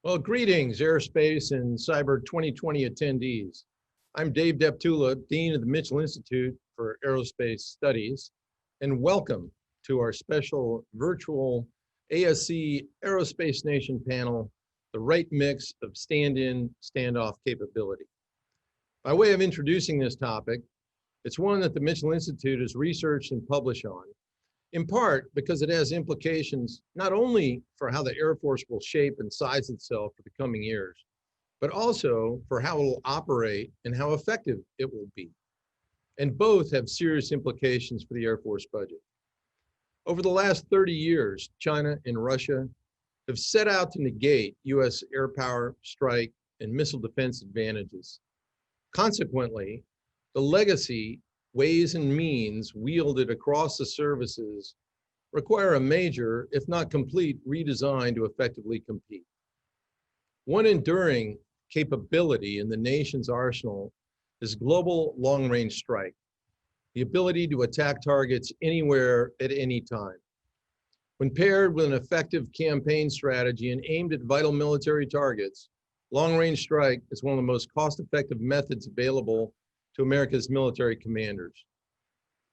Well, greetings, aerospace and cyber 2020 attendees. I'm Dave Deptula, Dean of the Mitchell Institute for Aerospace Studies, and welcome to our special virtual ASC Aerospace Nation panel, The Right Mix of Stand-In, Standoff Capability. By way of introducing this topic, it's one that the Mitchell Institute has researched and published on, in part because it has implications not only for how the Air Force will shape and size itself for the coming years, but also for how it will operate and how effective it will be. And both have serious implications for the Air Force budget. Over the last 30 years, China and Russia have set out to negate US air power, strike, and missile defense advantages. Consequently, the legacy, ways and means wielded across the services require a major, if not complete, redesign to effectively compete. One enduring capability in the nation's arsenal is global long-range strike, the ability to attack targets anywhere at any time. When paired with an effective campaign strategy and aimed at vital military targets, long-range strike is one of the most cost-effective methods available to America's military commanders.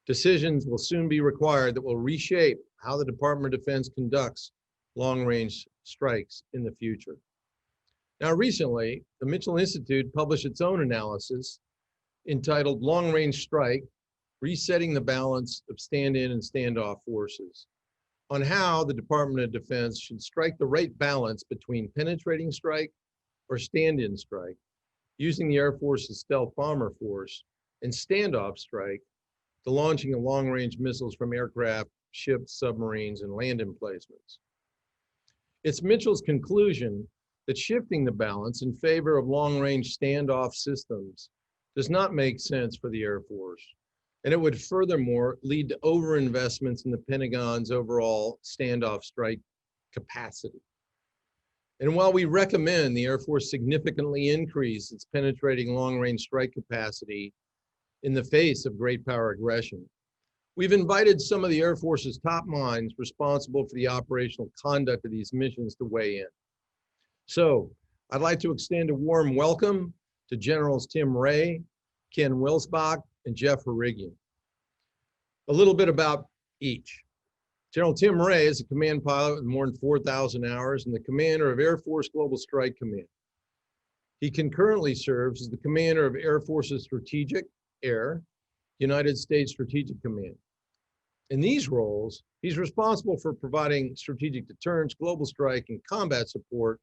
Decisions will soon be required that will reshape how the Department of Defense conducts long-range strikes in the future. Now, recently, the Mitchell Institute published its own analysis entitled Long-Range Strike, Resetting the Balance of Stand-In and Standoff Forces, on how the Department of Defense should strike the right balance between penetrating strike or stand-in strike, using the Air Force's stealth bomber force, and standoff strike, the launching of long-range missiles from aircraft, ships, submarines, and land emplacements. It's Mitchell's conclusion that shifting the balance in favor of long-range standoff systems does not make sense for the Air Force, and it would furthermore lead to overinvestments in the Pentagon's overall standoff strike capacity. And while we recommend the Air Force significantly increase its penetrating long-range strike capacity in the face of great power aggression, we've invited some of the Air Force's top minds responsible for the operational conduct of these missions to weigh in. So I'd like to extend a warm welcome to Generals Tim Ray, Ken Wilsbach, and Jeff Harrigian. A little bit about each. General Tim Ray is a command pilot with more than 4,000 hours and the commander of Air Force Global Strike Command. He concurrently serves as the commander of Air Force's Strategic Air, United States Strategic Command. In these roles, he's responsible for providing strategic deterrence, global strike, and combat support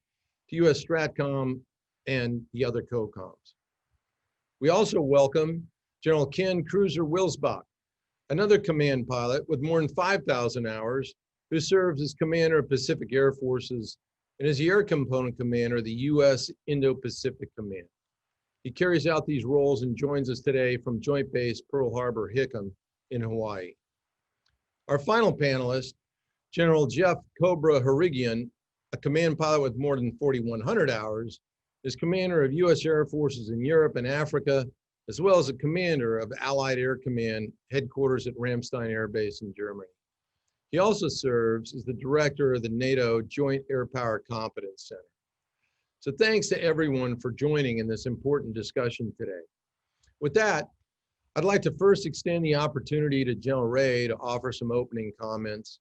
to US Stratcom and the other COCOMs. We also welcome General Ken Cruiser Wilsbach, another command pilot with more than 5,000 hours, who serves as commander of Pacific Air Forces and is the air component commander of the U.S. Indo-Pacific Command. He carries out these roles and joins us today from Joint Base Pearl Harbor Hickam in Hawaii. Our final panelist, General Jeff Cobra Harrigian, a command pilot with more than 4,100 hours, is commander of U.S. Air Forces in Europe and Africa, as well as a commander of Allied Air Command headquarters at Ramstein Air Base in Germany. He also serves as the director of the NATO Joint Air Power Competence Center. So thanks to everyone for joining in this important discussion today. With that, I'd like to first extend the opportunity to General Ray to offer some opening comments,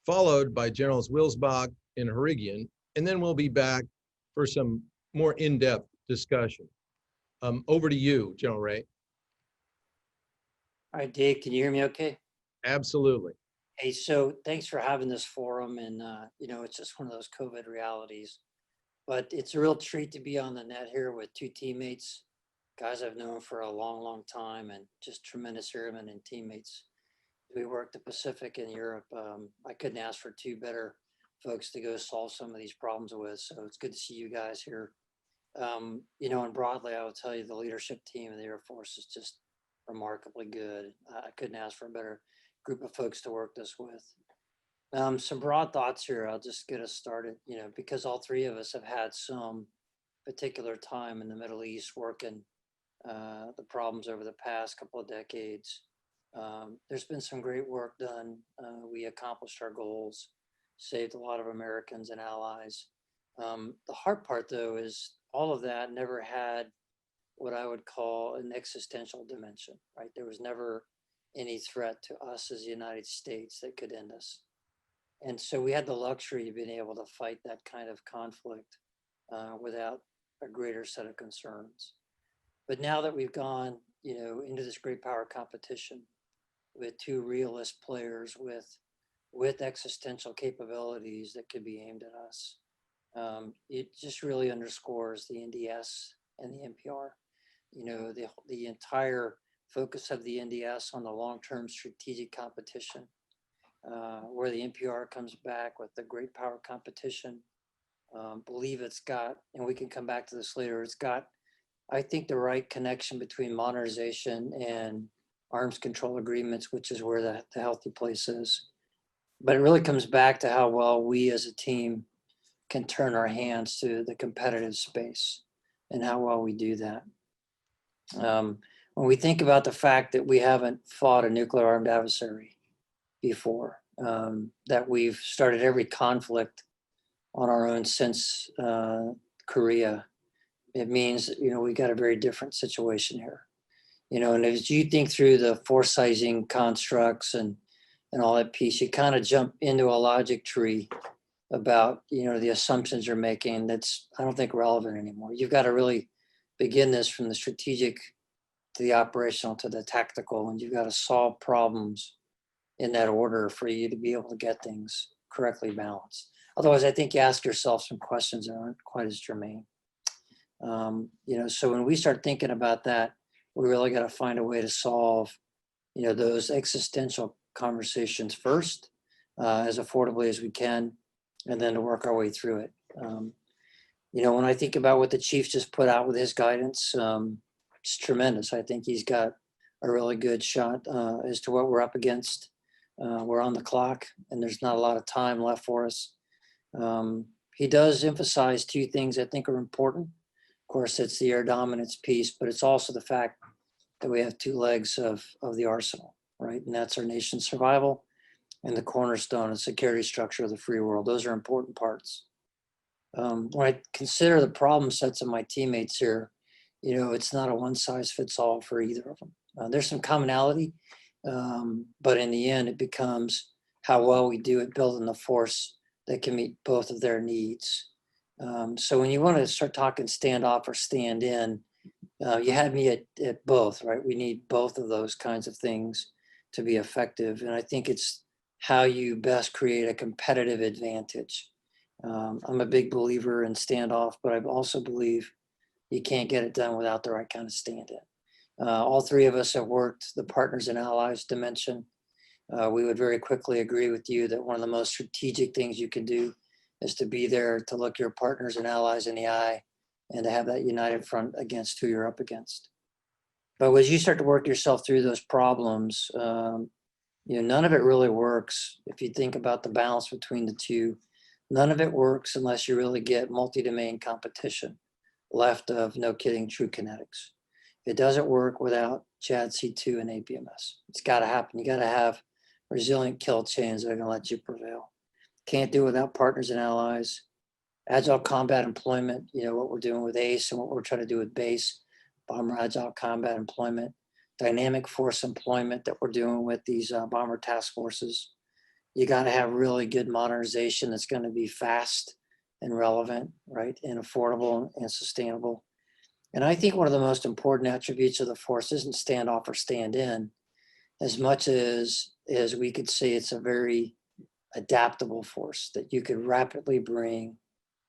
followed by Generals Wilsbach and Harrigian, and then we'll be back for some more in-depth discussion. Over to you, General Ray. All right, Dave, can you hear me okay? Absolutely. Hey, so thanks for having this forum. And, it's just one of those COVID realities. But it's a real treat to be on the net here with two teammates, guys I've known for a long, long time, and just tremendous airmen and teammates. We worked the Pacific and Europe. I couldn't ask for two better folks to go solve some of these problems with. So it's good to see you guys here. And broadly, I would tell you the leadership team of the Air Force is just remarkably good. I couldn't ask for a better group of folks to work this with. Some broad thoughts here. I'll just get us started, because all three of us have had some particular time in the Middle East working the problems over the past couple of decades. There's been some great work done. We accomplished our goals, saved a lot of Americans and allies. The hard part, though, is all of that never had what I would call an existential dimension, right? There was never any threat to us as the United States that could end us. And so we had the luxury of being able to fight that kind of conflict without a greater set of concerns. But now that we've gone, into this great power competition with two realist players with existential capabilities that could be aimed at us, it just really underscores the NDS and the NPR. The entire focus of the NDS on the long-term strategic competition, where the NPR comes back with the great power competition. Believe it's got, and we can come back to this later, it's got, I think, the right connection between modernization and arms control agreements, which is where the healthy place is. But it really comes back to how well we as a team can turn our hands to the competitive space and how well we do that. When we think about the fact that we haven't fought a nuclear armed adversary before, that we've started every conflict on our own since Korea, it means, we got a very different situation here. And as you think through the force sizing constructs and all that piece, you kind of jump into a logic tree about, the assumptions you're making that's, I don't think, relevant anymore. You've got to really begin this from the strategic to the operational to the tactical, and you've got to solve problems in that order for you to be able to get things correctly balanced. Otherwise, I think you ask yourself some questions that aren't quite as germane. So when we start thinking about that, we really got to find a way to solve, those existential conversations first, as affordably as we can, and then to work our way through it. When I think about what the chief just put out with his guidance, it's tremendous. I think he's got a really good shot as to what we're up against. We're on the clock, and there's not a lot of time left for us. He does emphasize two things I think are important. Of course, it's the air dominance piece, but it's also the fact that we have two legs of the arsenal, right? And that's our nation's survival and the cornerstone and security structure of the free world. Those are important parts. When I consider the problem sets of my teammates here, it's not a one size fits all for either of them. There's some commonality, but in the end, it becomes how well we do at building the force that can meet both of their needs. So when you want to start talking standoff or stand in, you had me at both, right? We need both of those kinds of things to be effective. And I think it's how you best create a competitive advantage. I'm a big believer in standoff, but I also believe you can't get it done without the right kind of stand-in. All three of us have worked the partners and allies dimension. We would very quickly agree with you that one of the most strategic things you can do is to be there to look your partners and allies in the eye and to have that united front against who you're up against. But as you start to work yourself through those problems, none of it really works. If you think about the balance between the two, none of it works unless you really get multi-domain competition left of, no kidding, true kinetics. It doesn't work without JADC2 and ABMS. It's got to happen. You got to have resilient kill chains that are going to let you prevail. Can't do it without partners and allies. Agile combat employment, what we're doing with ACE and what we're trying to do with BASE, bomber agile combat employment, dynamic force employment that we're doing with these bomber task forces. You got to have really good modernization that's going to be fast and relevant, right, and affordable and sustainable. And I think one of the most important attributes of the force isn't stand off or stand in, as much as we could say it's a very adaptable force that you could rapidly bring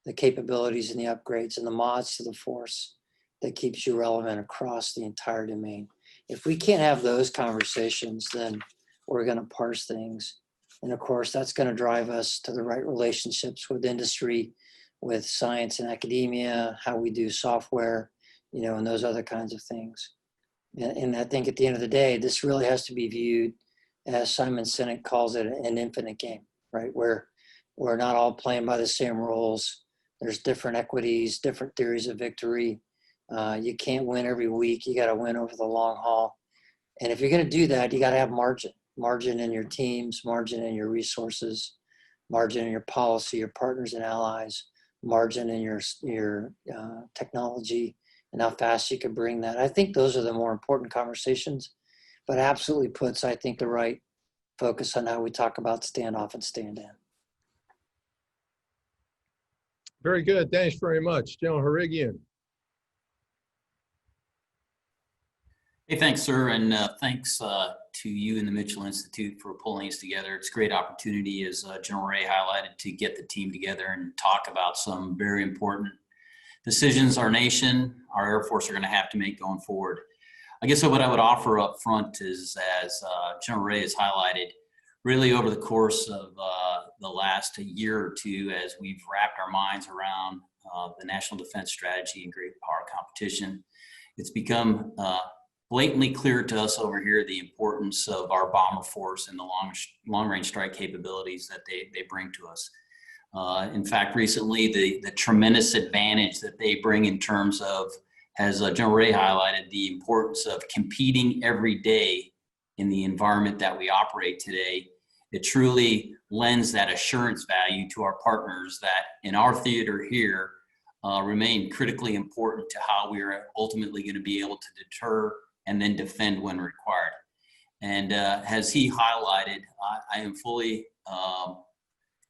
the capabilities and the upgrades and the mods to the force that keeps you relevant across the entire domain. If we can't have those conversations, then we're going to parse things. And of course, that's going to drive us to the right relationships with industry, with science and academia, how we do software, and those other kinds of things. And I think at the end of the day, this really has to be viewed, as Simon Sinek calls it, an infinite game, right? Where we're not all playing by the same rules. There's different equities, different theories of victory. You can't win every week. You got to win over the long haul. And if you're going to do that, you got to have margin in your teams, margin in your resources, margin in your policy, your partners and allies, margin in your technology and how fast you could bring that. I think those are the more important conversations, but absolutely puts, I think, the right focus on how we talk about standoff and stand in. Very good. Thanks very much. General Harrigian. Hey, thanks, sir. And thanks to you and the Mitchell Institute for pulling us together. It's a great opportunity, as General Ray highlighted, to get the team together and talk about some very important decisions our nation, our Air Force are going to have to make going forward. I guess what I would offer up front is, as General Ray has highlighted, really over the course of the last year or two, as we've wrapped our minds around the National Defense Strategy and Great Power Competition, it's become blatantly clear to us over here the importance of our bomber force and the long-range strike capabilities that they bring to us. In fact, recently, the tremendous advantage that they bring in terms of, as General Ray highlighted, the importance of competing every day in the environment that we operate today. It truly lends that assurance value to our partners that in our theater here remain critically important to how we are ultimately going to be able to deter and then defend when required. And as he highlighted, I am fully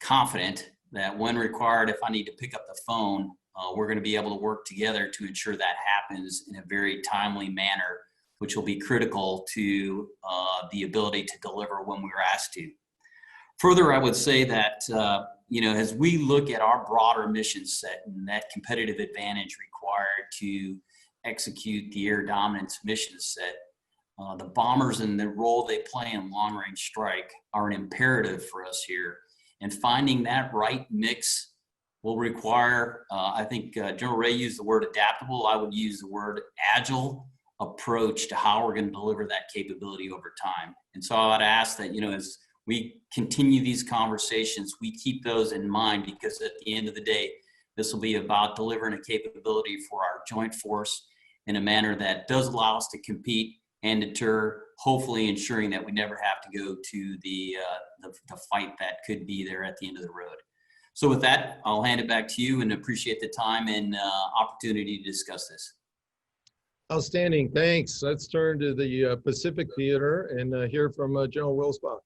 confident that when required, if I need to pick up the phone, we're going to be able to work together to ensure that happens in a very timely manner, which will be critical to the ability to deliver when we're asked to. Further, I would say that, as we look at our broader mission set and that competitive advantage required to execute the air dominance mission set, the bombers and the role they play in long-range strike are an imperative for us here. And finding that right mix will require, I think General Ray used the word adaptable. I would use the word agile approach to how we're going to deliver that capability over time. And so I would ask that, as we continue these conversations, we keep those in mind, because at the end of the day, this will be about delivering a capability for our joint force in a manner that does allow us to compete and deter, hopefully ensuring that we never have to go to the fight that could be there at the end of the road. So with that, I'll hand it back to you and appreciate the time and opportunity to discuss this. Outstanding. Thanks. Let's turn to the Pacific Theater and hear from General Wilsbach.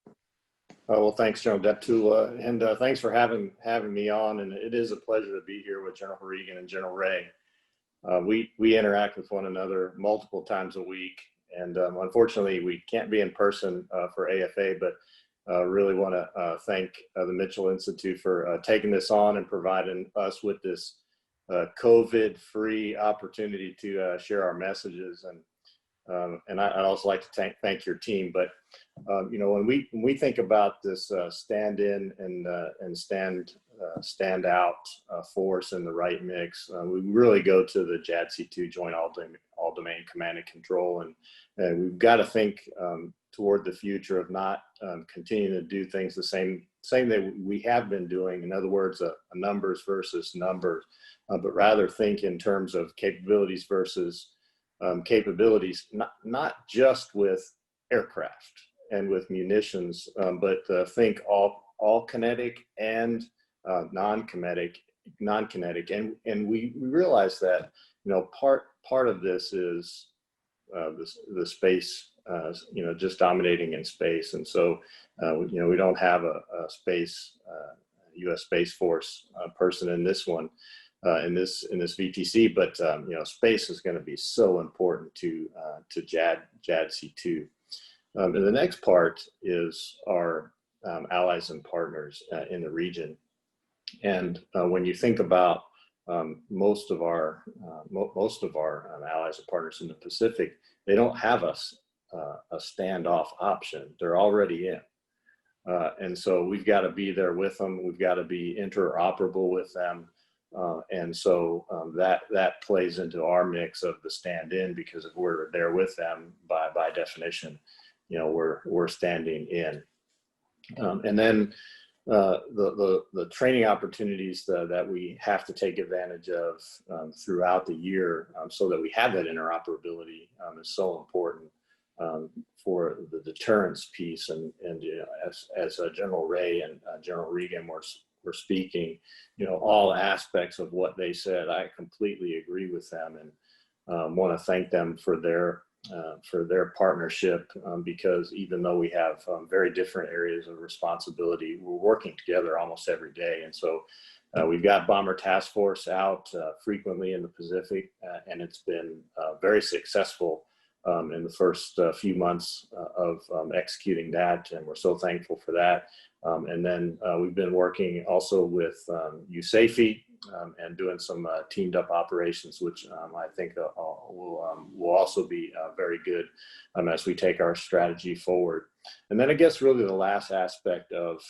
Well, thanks, General Deptula, and thanks for having me on. And it is a pleasure to be here with General Harrigian and General Ray. We interact with one another multiple times a week, and unfortunately, we can't be in person for AFA, but really want to thank the Mitchell Institute for taking this on and providing us with this COVID-free opportunity to share our messages. And I'd also like to thank your team. But when we think about this stand-in and stand-out force in the right mix, we really go to the JADC2 Joint All-Domain Command and Control, and we've got to think toward the future of not continuing to do things the same that we have been doing. In other words, a numbers versus numbers, but rather think in terms of capabilities versus capabilities, not just with aircraft and with munitions, but think all kinetic and non-kinetic, and we realize that part of this is the space, just dominating in space, and so we don't have a space U.S. Space Force person in this one. In this VTC, but space is going to be so important to JADC2. And the next part is our allies and partners in the region. And when you think about most of our allies and partners in the Pacific, they don't have a standoff option. They're already in. And so we've got to be there with them. We've got to be interoperable with them. And so that plays into our mix of the stand-in, because if we're there with them, by definition, we're standing in. And then the training opportunities that we have to take advantage of throughout the year, so that we have that interoperability, is so important for the deterrence piece. And as General Ray and General Regan were speaking, all aspects of what they said, I completely agree with them, and want to thank them for their partnership, because even though we have very different areas of responsibility, we're working together almost every day. And so we've got Bomber Task Force out frequently in the Pacific, and it's been very successful in the first few months of executing that, and we're so thankful for that. And then we've been working also with USAFE and doing some teamed up operations, which I think will also be very good as we take our strategy forward. And then I guess really the last aspect of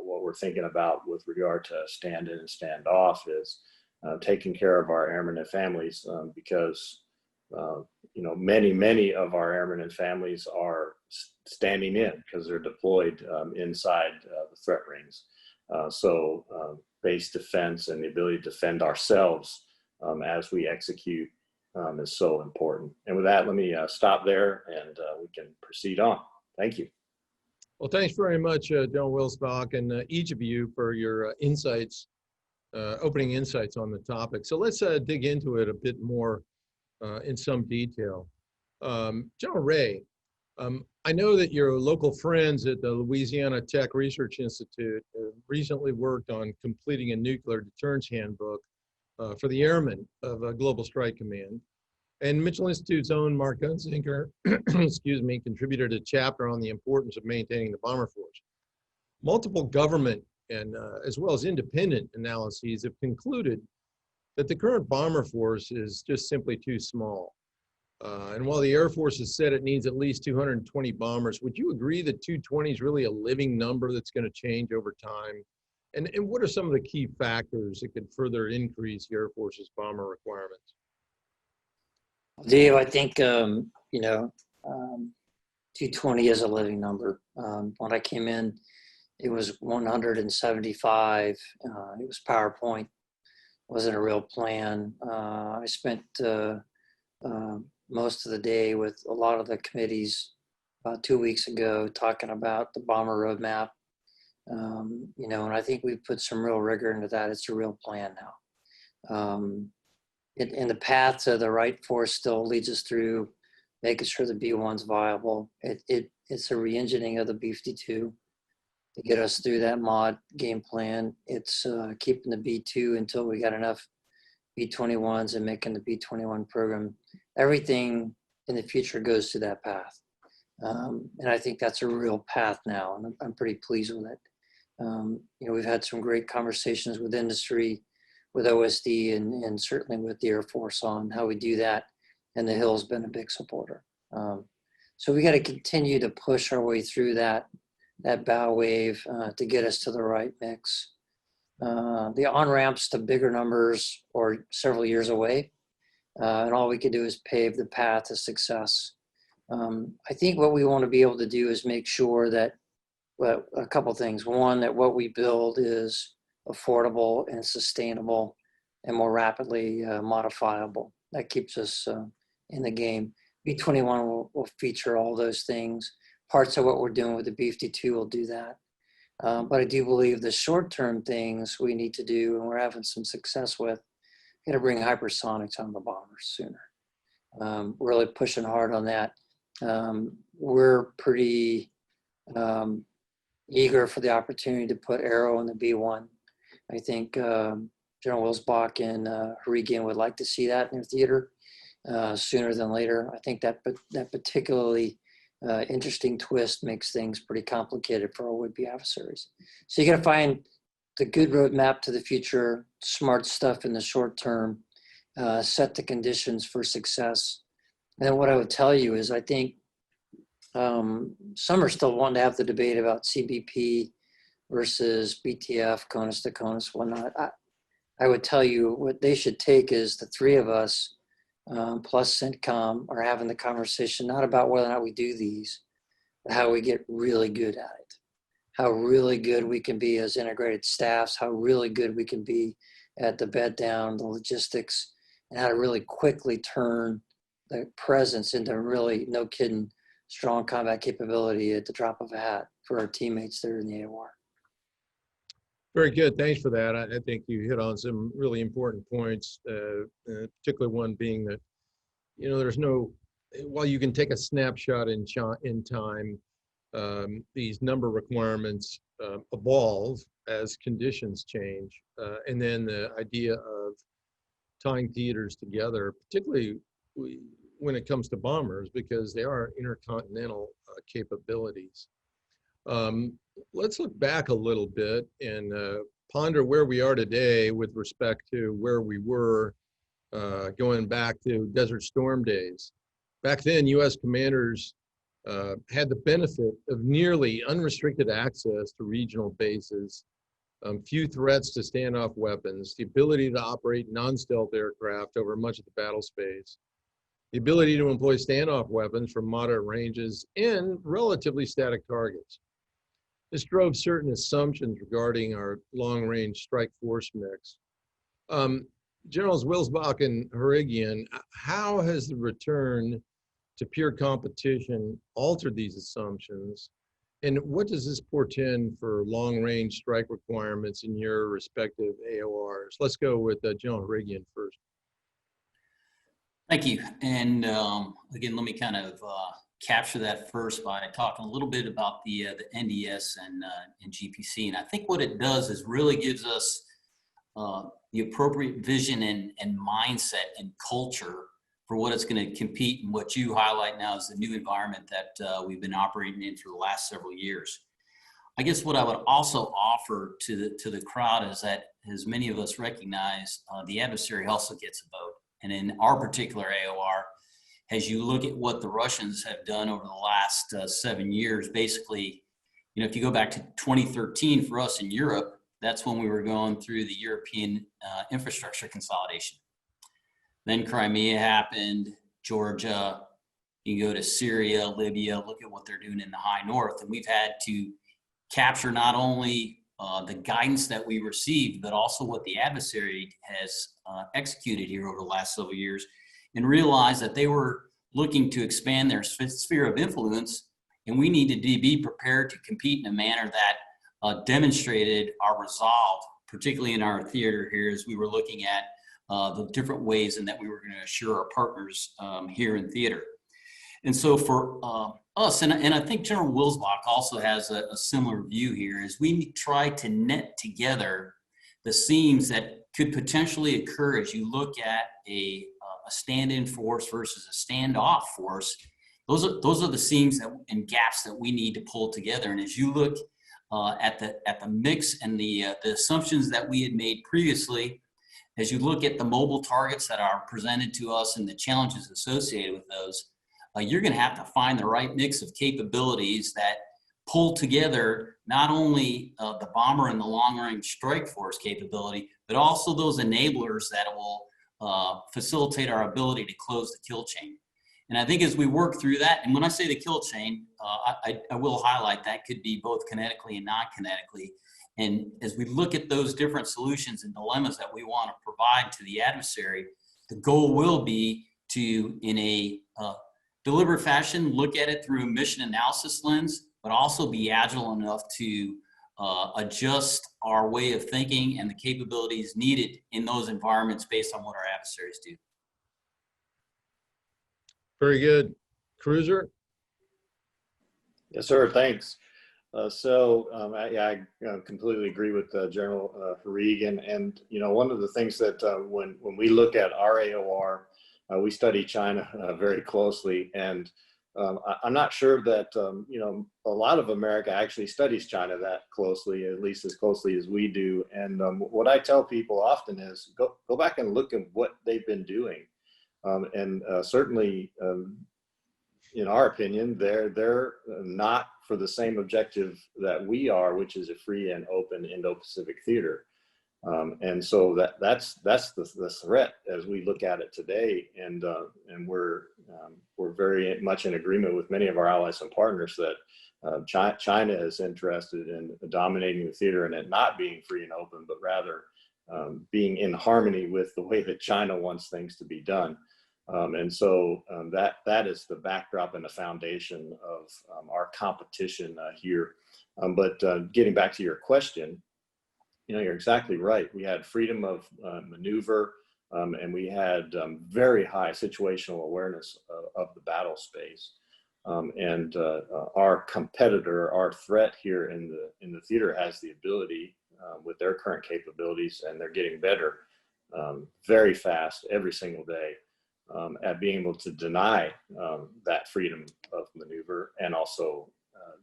what we're thinking about with regard to stand in and stand off is taking care of our airmen and families, because many of our airmen and families are standing in because they're deployed inside the threat rings. So base defense and the ability to defend ourselves as we execute is so important. And with that, let me stop there, and we can proceed on. Thank you. Well, thanks very much, General Wilsbach, and each of you for your insights, opening insights on the topic. So let's dig into it a bit more in some detail. General Ray, I know that your local friends at the Louisiana Tech Research Institute recently worked on completing a nuclear deterrence handbook for the airmen of Global Strike Command. And Mitchell Institute's own Mark Gunzinker, excuse me, contributed a chapter on the importance of maintaining the bomber force. Multiple government and as well as independent analyses have concluded that the current bomber force is just simply too small. And while the Air Force has said it needs at least 220 bombers, would you agree that 220 is really a living number that's going to change over time? And what are some of the key factors that could further increase the Air Force's bomber requirements? Dave, I think, 220 is a living number. When I came in, it was 175. It was PowerPoint. It wasn't a real plan. I spent most of the day with a lot of the committees about 2 weeks ago talking about the bomber roadmap. And I think we've put some real rigor into that. It's a real plan now. And the path to the right force still leads us through making sure the B-1's viable. It's a re-engineering of the B-52 to get us through that mod game plan. It's keeping the B-2 until we got enough B-21s and making the B-21 program. Everything in the future goes to that path. And I think that's a real path now, and I'm pretty pleased with it. We've had some great conversations with industry, with OSD, and certainly with the Air Force on how we do that. And the Hill's been a big supporter. So we got to continue to push our way through that bow wave to get us to the right mix. The on-ramps to bigger numbers are several years away. And all we can do is pave the path to success. I think what we want to be able to do is make sure that, well, a couple things. One, that what we build is affordable and sustainable and more rapidly modifiable. That keeps us in the game. B-21 will feature all those things. Parts of what we're doing with the B-52 will do that. But I do believe the short-term things we need to do, and we're having some success with, got to bring hypersonics on the bombers sooner. Really pushing hard on that. We're pretty eager for the opportunity to put Arrow in the B-1. I think General Wilsbach and Harrigian would like to see that in their theater sooner than later. I think that particularly interesting twist makes things pretty complicated for our would-be adversaries. So you got to find the good roadmap to the future, smart stuff in the short term, set the conditions for success. And then what I would tell you is I think some are still wanting to have the debate about CBP versus BTF, CONUS to CONUS, whatnot. I would tell you what they should take is the three of us plus CENTCOM are having the conversation, not about whether or not we do these, but how we get really good at it, how really good we can be as integrated staffs, how really good we can be at the bed down, the logistics, and how to really quickly turn the presence into really, no kidding, strong combat capability at the drop of a hat for our teammates that are in the AOR. Very good. Thanks for that. I think you hit on some really important points, particularly one being that, there's no, while you can take a snapshot in time, these number requirements evolve as conditions change. And then the idea of tying theaters together, particularly when it comes to bombers, because they are intercontinental capabilities. Let's look back a little bit and ponder where we are today with respect to where we were going back to Desert Storm days. Back then, U.S. commanders had the benefit of nearly unrestricted access to regional bases, few threats to standoff weapons, the ability to operate non-stealth aircraft over much of the battle space, the ability to employ standoff weapons from moderate ranges and relatively static targets. This drove certain assumptions regarding our long-range strike force mix. Generals Wilsbach and Harrigian, how has the return to pure competition altered these assumptions? And what does this portend for long-range strike requirements in your respective AORs? Let's go with General Harrigian first. Thank you. And again, let me kind of capture that first by talking a little bit about the NDS and GPC. And I think what it does is really gives us the appropriate vision and mindset and culture for what it's going to compete and what you highlight now is the new environment that we've been operating in for the last several years. I guess what I would also offer to the crowd is that, as many of us recognize, the adversary also gets a vote. And in our particular AOR, as you look at what the Russians have done over the last 7 years, basically, if you go back to 2013 for us in Europe, that's when we were going through the European infrastructure consolidation. Then Crimea happened, Georgia, you can go to Syria, Libya, look at what they're doing in the high north. And we've had to capture not only the guidance that we received, but also what the adversary has executed here over the last several years, and realize that they were looking to expand their sphere of influence, and we needed to be prepared to compete in a manner that demonstrated our resolve, particularly in our theater here, as we were looking at the different ways in that we were going to assure our partners here in theater. And so for us, and I think General Wilsbach also has a similar view here, is we try to net together the seams that could potentially occur as you look at a stand-in force versus a standoff force. Those are the seams and gaps that we need to pull together. And as you look at the mix and the assumptions that we had made previously, as you look at the mobile targets that are presented to us and the challenges associated with those, you're going to have to find the right mix of capabilities that pull together not only the bomber and the long-range strike force capability, but also those enablers that will facilitate our ability to close the kill chain. And I think as we work through that, and when I say the kill chain, I will highlight that could be both kinetically and non-kinetically. And as we look at those different solutions and dilemmas that we want to provide to the adversary, the goal will be to, in a deliberate fashion, look at it through a mission analysis lens, but also be agile enough to adjust our way of thinking and the capabilities needed in those environments based on what our adversaries do. Very good. Cruiser? Yes, sir. Thanks. I completely agree with General Harrigian. And, one of the things that when we look at our AOR, we study China very closely. And I'm not sure that, a lot of America actually studies China that closely, at least as closely as we do. And what I tell people often is go back and look at what they've been doing. Certainly, in our opinion, they're not for the same objective that we are, which is a free and open Indo-Pacific theater. And so that's the threat as we look at it today. And we're very much in agreement with many of our allies and partners that China is interested in dominating the theater and it not being free and open, but rather being in harmony with the way that China wants things to be done. That is the backdrop and the foundation of our competition here. But getting back to your question, You're exactly right. We had freedom of maneuver, and we had very high situational awareness of the battle space. And our competitor, our threat here in the theater, has the ability with their current capabilities, and they're getting better very fast every single day at being able to deny that freedom of maneuver, and also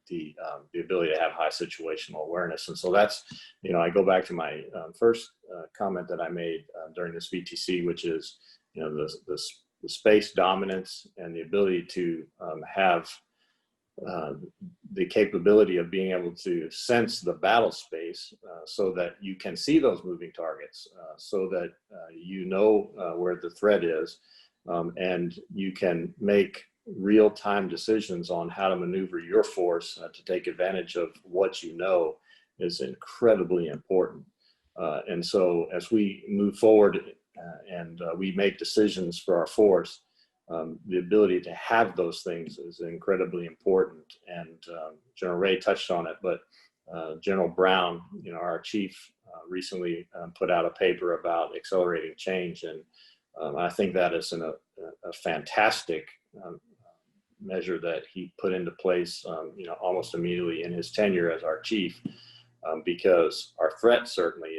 the ability to have high situational awareness. And so that's, I go back to my first comment that I made during this VTC, which is, the space dominance and the ability to have the capability of being able to sense the battle space so that you can see those moving targets, so that where the threat is, and you can make real-time decisions on how to maneuver your force to take advantage of what you know is incredibly important. And so as we move forward and we make decisions for our force, the ability to have those things is incredibly important. And General Ray touched on it, but General Brown, our chief, recently put out a paper about accelerating change. And I think that is a fantastic measure that he put into place, almost immediately in his tenure as our chief, because our threat certainly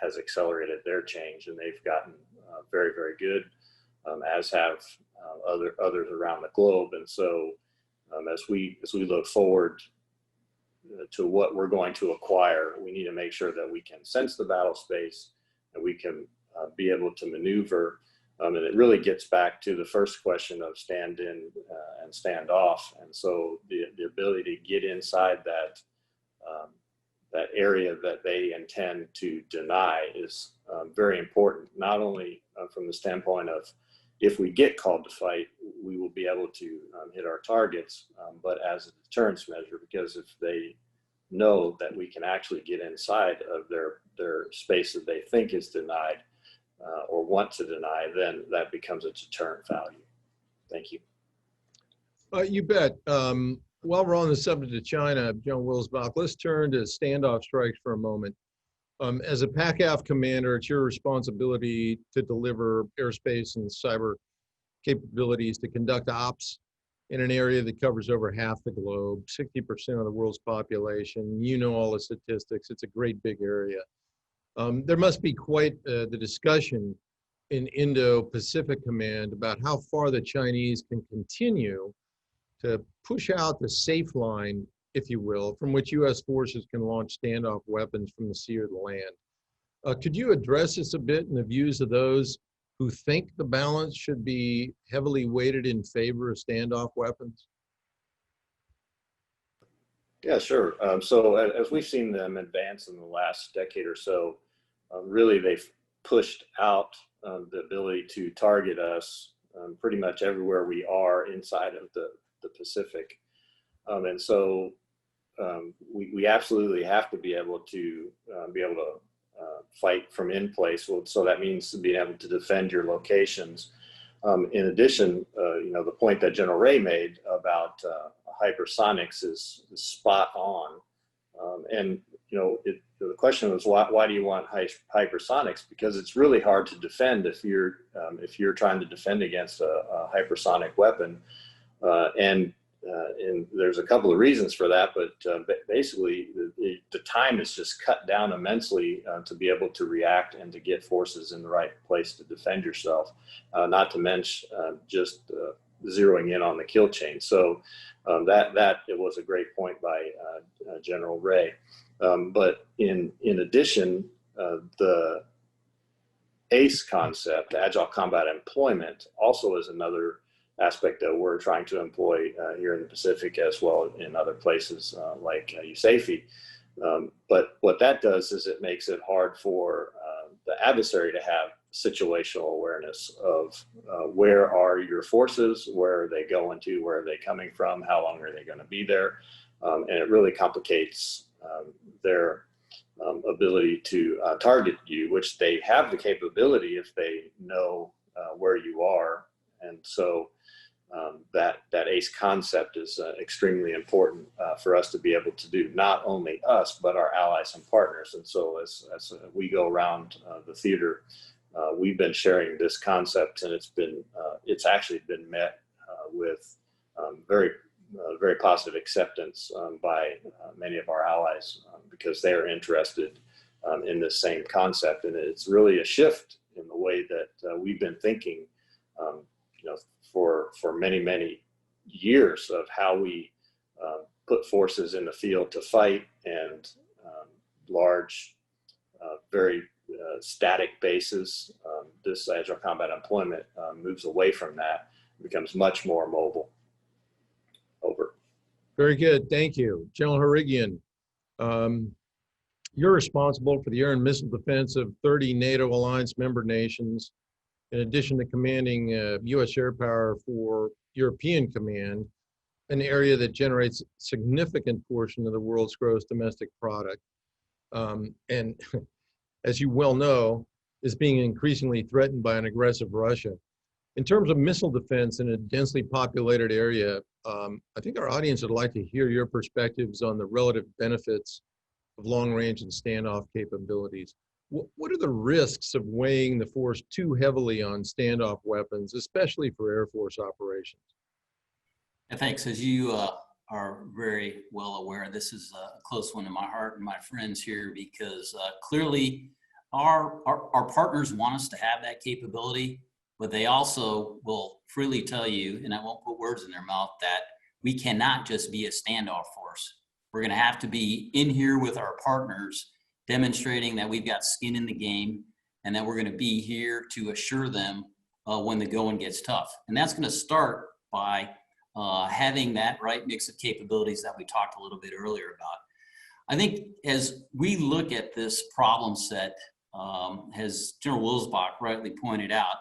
has accelerated their change, and they've gotten very, very good, as have others around the globe. And so as we look forward to what we're going to acquire, we need to make sure that we can sense the battle space, and we can be able to maneuver. And it really gets back to the first question of stand in and stand off. And so the ability to get inside that area that they intend to deny is very important, not only from the standpoint of, if we get called to fight, we will be able to hit our targets, but as a deterrence measure, because if they know that we can actually get inside of their space that they think is denied or want to deny, then that becomes a deterrent value. Thank you. You bet. While we're on the subject of China, General Wilsbach, let's turn to standoff strikes for a moment. As a PACAF commander, it's your responsibility to deliver airspace and cyber capabilities to conduct ops in an area that covers over half the globe, 60% of the world's population. You know all the statistics. It's a great big area. There must be quite the discussion in Indo-Pacific Command about how far the Chinese can continue to push out the safe line, if you will, from which U.S. forces can launch standoff weapons from the sea or the land. Could you address this a bit in the views of those who think the balance should be heavily weighted in favor of standoff weapons? Yeah, sure. So as we've seen them advance in the last decade or so, really they've pushed out the ability to target us pretty much everywhere we are inside of the Pacific. And so we absolutely have to be able to fight from in place. So that means being able to defend your locations. In addition, the point that General Ray made about hypersonics is spot on. And the question was, why do you want hypersonics? Because it's really hard to defend if you're trying to defend against a hypersonic weapon. And there's a couple of reasons for that, but basically the time is just cut down immensely to be able to react and to get forces in the right place to defend yourself, not to mention just zeroing in on the kill chain. So that it was a great point by General Ray. But in addition, the ACE concept, Agile Combat Employment, also is another aspect that we're trying to employ here in the Pacific, as well in other places like USAFE. But what that does is it makes it hard for the adversary to have situational awareness of where are your forces, where are they going to, where are they coming from, how long are they going to be there, and it really complicates their ability to target you, which they have the capability if they know where you are. And so that ACE concept is extremely important for us to be able to do, not only us, but our allies and partners. And so as we go around the theater, we've been sharing this concept, and it's actually been met with very positive acceptance by many of our allies because they're interested in this same concept. And it's really a shift in the way that we've been thinking, for many years of how we put forces in the field to fight, and large, very static bases. This agile combat employment moves away from that, becomes much more mobile. Over. Very good. Thank you. General Harrigian, you're responsible for the air and missile defense of 30 NATO alliance member nations, in addition to commanding U.S. air power for European Command, an area that generates a significant portion of the world's gross domestic product. And as you well know, is being increasingly threatened by an aggressive Russia. In terms of missile defense in a densely populated area, I think our audience would like to hear your perspectives on the relative benefits of long-range and standoff capabilities. What are the risks of weighing the force too heavily on standoff weapons, especially for Air Force operations? And thanks. As you are very well aware, this is a close one to my heart and my friends here, because clearly our partners want us to have that capability, but they also will freely tell you, and I won't put words in their mouth, that we cannot just be a standoff force. We're going to have to be in here with our partners, demonstrating that we've got skin in the game and that we're going to be here to assure them when the going gets tough. And that's going to start by having that right mix of capabilities that we talked a little bit earlier about. I think as we look at this problem set, as General Wilsbach rightly pointed out,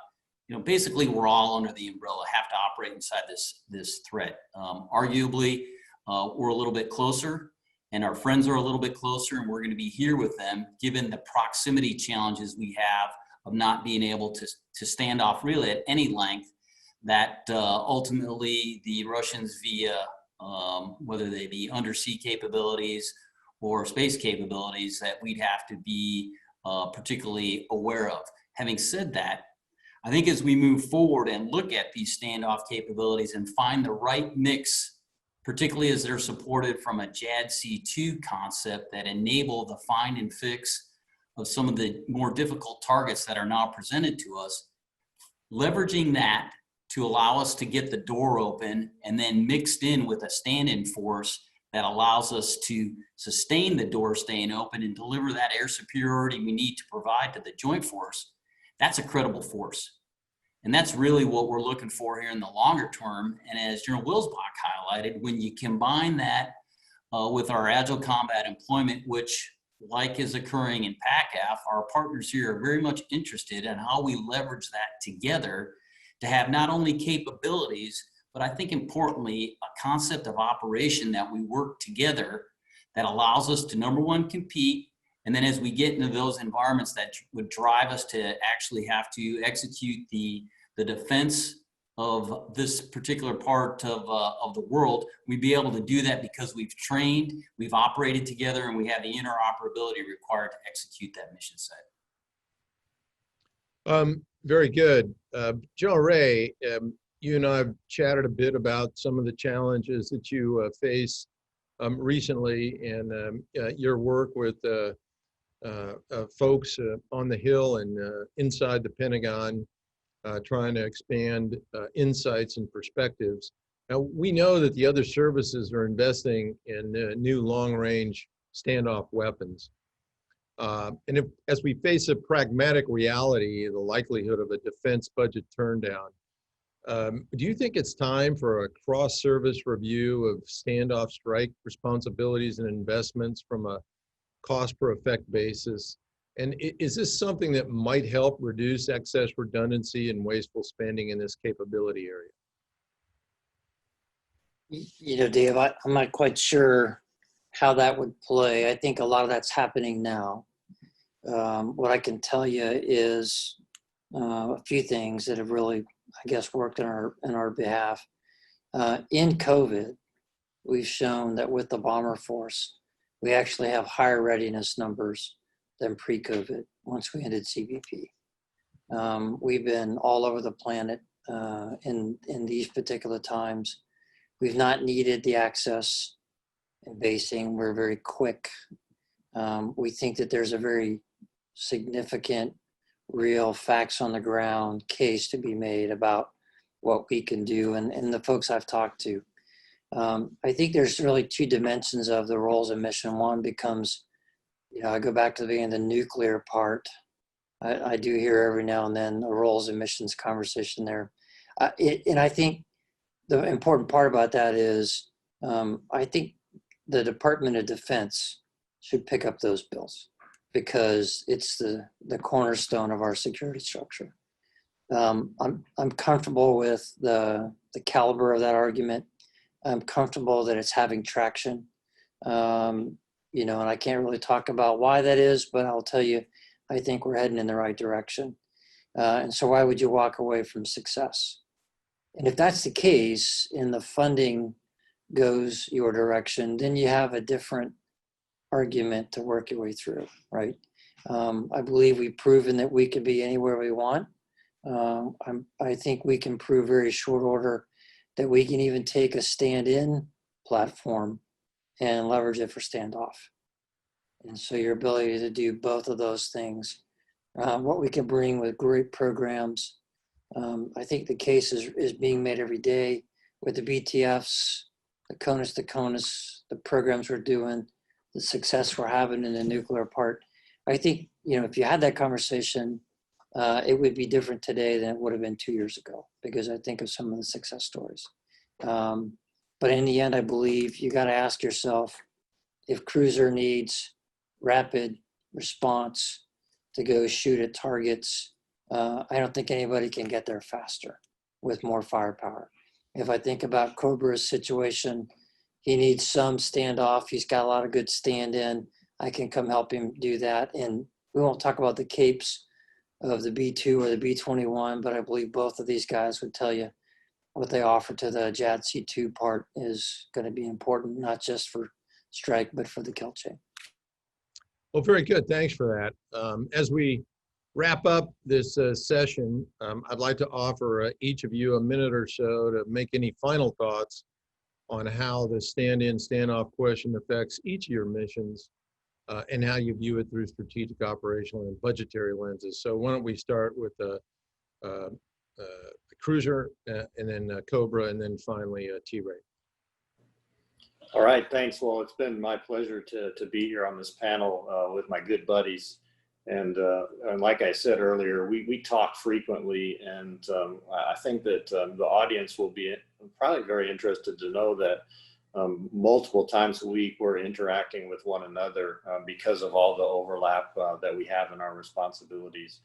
basically we're all under the umbrella, have to operate inside this threat. Arguably, we're a little bit closer, and our friends are a little bit closer, and we're going to be here with them, given the proximity challenges we have of not being able to stand off really at any length, that ultimately the Russians, via whether they be undersea capabilities or space capabilities, that we'd have to be particularly aware of. Having said that, I think as we move forward and look at these standoff capabilities and find the right mix, particularly as they're supported from a JADC2 concept that enable the find and fix of some of the more difficult targets that are now presented to us, leveraging that to allow us to get the door open, and then mixed in with a stand-in force that allows us to sustain the door staying open and deliver that air superiority we need to provide to the joint force, that's a credible force. And that's really what we're looking for here in the longer term. And as General Wilsbach highlighted, when you combine that with our agile combat employment, which, like is occurring in PACAF, our partners here are very much interested in how we leverage that together to have not only capabilities, but I think importantly, a concept of operation that we work together that allows us to, number one, compete. And then as we get into those environments that would drive us to actually have to execute the defense of this particular part of the world, we'd be able to do that because we've trained, we've operated together, and we have the interoperability required to execute that mission set. Very good. General Ray, you and I have chatted a bit about some of the challenges that you face recently, and your work with folks on the Hill and inside the Pentagon, trying to expand insights and perspectives. Now, we know that the other services are investing in new long-range standoff weapons. And as we face a pragmatic reality, the likelihood of a defense budget turndown, do you think it's time for a cross-service review of standoff strike responsibilities and investments from a cost per effect basis? And is this something that might help reduce excess redundancy and wasteful spending in this capability area? Dave, I'm not quite sure how that would play. I think a lot of that's happening now. What I can tell you is a few things that have really, I guess, worked in our behalf. In COVID, we've shown that with the bomber force, we actually have higher readiness numbers than pre-COVID once we ended CBP. We've been all over the planet in these particular times. We've not needed the access and basing. We're very quick. We think that there's a very significant, real facts on the ground case to be made about what we can do, and the folks I've talked to. I think there's really two dimensions of the roles of mission. One becomes, I go back to the beginning, the nuclear part. I do hear every now and then the roles and missions conversation there. And I think the important part about that is, I think the Department of Defense should pick up those bills because it's the cornerstone of our security structure. I'm comfortable with the caliber of that argument. I'm comfortable that it's having traction. And I can't really talk about why that is, but I'll tell you, I think we're heading in the right direction. And so why would you walk away from success? And if that's the case and the funding goes your direction, then you have a different argument to work your way through, right? I believe we've proven that we can be anywhere we want. I think we can prove very short order that we can even take a stand-in platform and leverage it for standoff. And so your ability to do both of those things, what we can bring with great programs, I think the case is being made every day with the BTFs, the CONUS to CONUS, the programs we're doing, the success we're having in the nuclear part. I think, if you had that conversation, it would be different today than it would have been 2 years ago, because I think of some of the success stories. But in the end, I believe you got to ask yourself, if cruiser needs rapid response to go shoot at targets, I don't think anybody can get there faster with more firepower. If I think about Cobra's situation, he needs some standoff. He's got a lot of good stand-in. I can come help him do that. And we won't talk about the capes of the B2 or the B21, but I believe both of these guys would tell you what they offer to the JADC2 part is going to be important, not just for strike, but for the kill chain. Well, very good. Thanks for that. As we wrap up this session, I'd like to offer each of you a minute or so to make any final thoughts on how the stand-in, stand-off question affects each of your missions and how you view it through strategic, operational, and budgetary lenses. So why don't we start with the cruiser and then Cobra, and then finally T-Ray. All right, thanks. Well, it's been my pleasure to be here on this panel with my good buddies. And like I said earlier, we talk frequently, and I think that the audience will be probably very interested to know that multiple times a week we're interacting with one another because of all the overlap that we have in our responsibilities.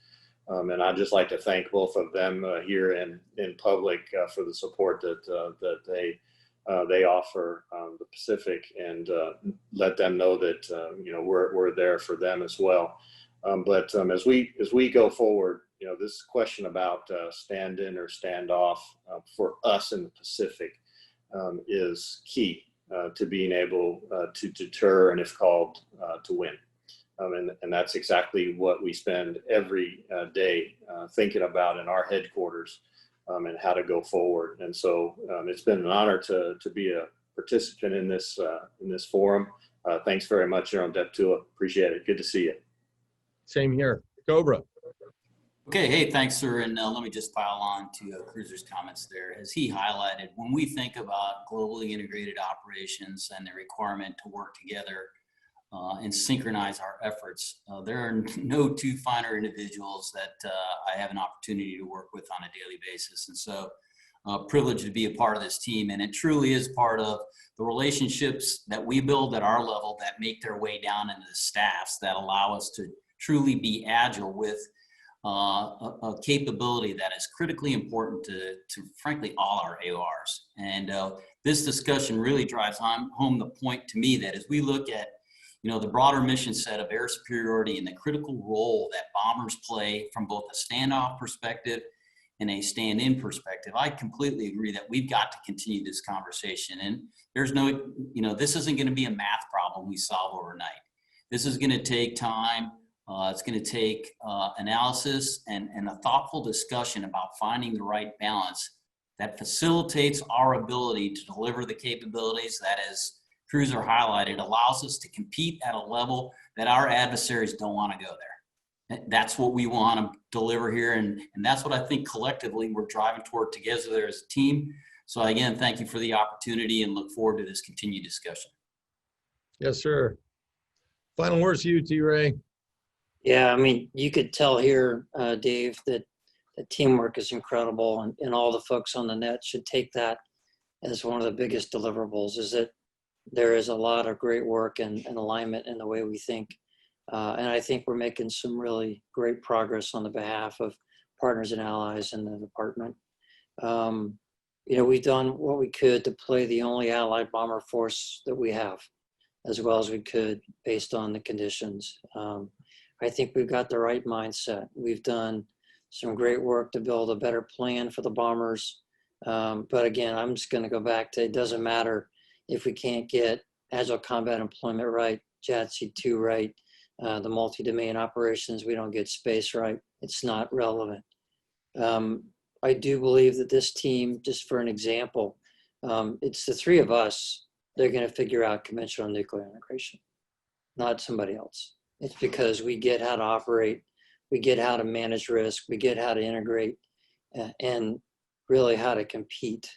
And I'd just like to thank both of them here in public for the support that they offer the Pacific, and let them know that we're there for them as well. But as we go forward, this question about stand-in or standoff for us in the Pacific is key to being able to deter and, if called, to win. And that's exactly what we spend every day thinking about in our headquarters, and how to go forward. And so it's been an honor to be a participant in this forum. Thanks very much, General Deptula. Appreciate it. Good to see you. Same here. Cobra. Okay, hey, thanks, sir. And let me just pile on to Cruiser's comments there. As he highlighted, when we think about globally integrated operations and the requirement to work together and synchronize our efforts, there are no two finer individuals that I have an opportunity to work with on a daily basis. And so privileged to be a part of this team. And it truly is part of the relationships that we build at our level that make their way down into the staffs that allow us to truly be agile with a capability that is critically important to frankly all our AORs. And this discussion really drives home the point to me that as we look at the broader mission set of air superiority and the critical role that bombers play from both a standoff perspective in a stand-in perspective, I completely agree that we've got to continue this conversation. And there's no, this isn't going to be a math problem we solve overnight. This is going to take time. It's going to take analysis and a thoughtful discussion about finding the right balance that facilitates our ability to deliver the capabilities that, as Cruiser highlighted, allows us to compete at a level that our adversaries don't want to go there. That's what we want to deliver here. And that's what I think collectively we're driving toward together there as a team. So again, thank you for the opportunity and look forward to this continued discussion. Yes, sir. Final words to you, T-Ray. Yeah, I mean, you could tell here, Dave, that the teamwork is incredible, and all the folks on the net should take that as one of the biggest deliverables, is that there is a lot of great work and alignment in the way we think. And I think we're making some really great progress on the behalf of partners and allies in the department. We've done what we could to play the only allied bomber force that we have, as well as we could based on the conditions. I think we've got the right mindset. We've done some great work to build a better plan for the bombers. But again, I'm just going to go back to, it doesn't matter if we can't get agile combat employment right, JADC2 right, the multi-domain operations, we don't get space right, it's not relevant. I do believe that this team, just for an example, it's the three of us, they're going to figure out conventional nuclear integration, not somebody else. It's because we get how to operate, we get how to manage risk, we get how to integrate, and really how to compete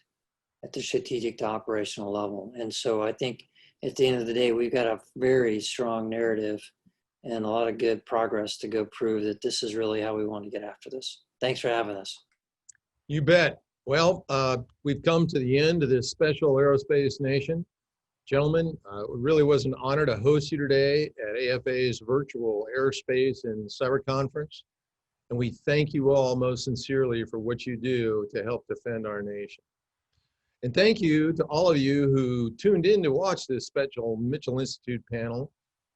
at the strategic to operational level. And so I think at the end of the day, we've got a very strong narrative and a lot of good progress to go prove that this is really how we want to get after this. Thanks for having us. You bet. Well, we've come to the end of this special Aerospace Nation. Gentlemen, it really was an honor to host you today at AFA's virtual Airspace and Cyber Conference. And we thank you all most sincerely for what you do to help defend our nation. And thank you to all of you who tuned in to watch this special Mitchell Institute panel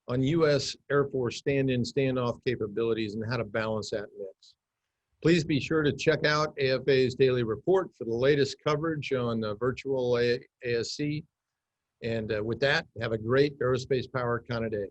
on U.S. Air Force stand-in, standoff capabilities and how to balance that mix. Please be sure to check out AFA's daily report for the latest coverage on virtual ASC. And with that, have a great aerospace power kind of day.